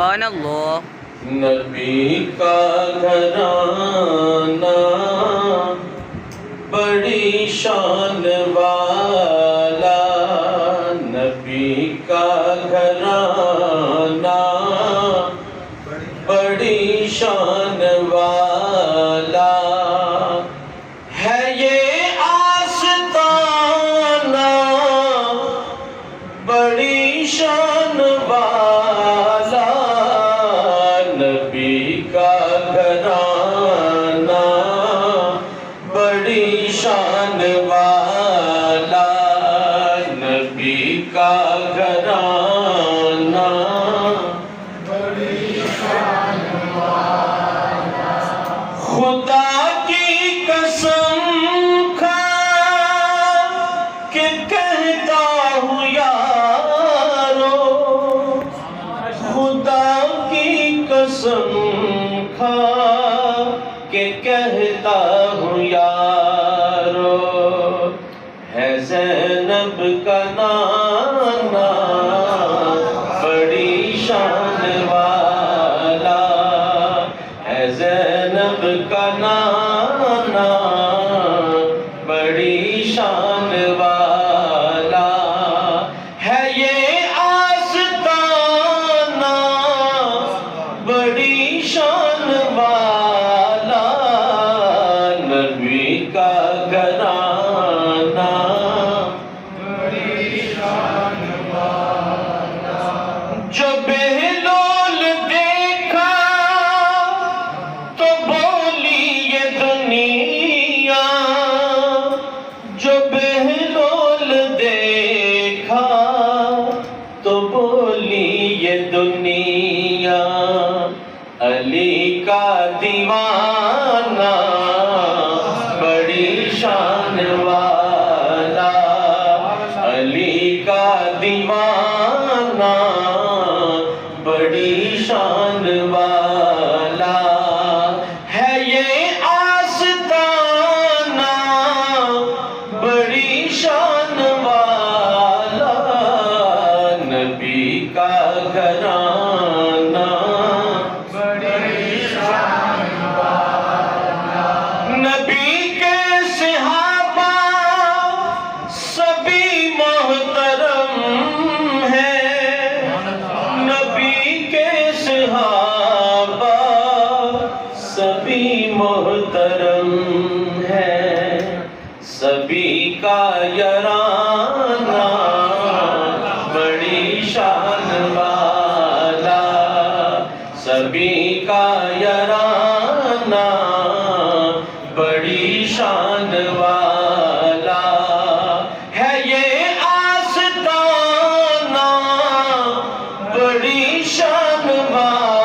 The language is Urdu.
سبحان اللہ. نبی کا گھرانہ بڑی شان والا، نبی کا گھرانہ بڑی شان والا ہے، یہ آستانہ بڑی شان والا، نبی کا گھرانہ بڑی شان والا، نبی کا گھرانہ بڑی شان والا. خدا کی قسم کھا کے کہتا ہوں یارو، خدا کی قسم کھا کے کہتا ہوں یارو، ہے زینب کا نانا بڑی شان والا، ہے زینب کا نانا بڑی شان والا ہے، یہ آستانہ بڑی شان والا، نبی کا گھرانہ بڑی شان والا. جو بہلول دیکھا تو بولی یہ دنیا، جو بہلول دیکھا تو بولی یہ دنیا، علی کا دیوانہ بڑی شان والا، علی کا دیوانہ بڑی شان والا ہے، یہ آستانہ بڑی شان والا، نبی کا گھرانہ بڑی شان والا. نبی کے صحابہ سبھی محترم ہیں، نبی کے صحابہ سبھی محترم ہیں، سبھی کا یارانہ بڑی شان والا، سبھی کا یارانہ بڑی شان والا ہے، یہ آستانہ بڑی شان والا.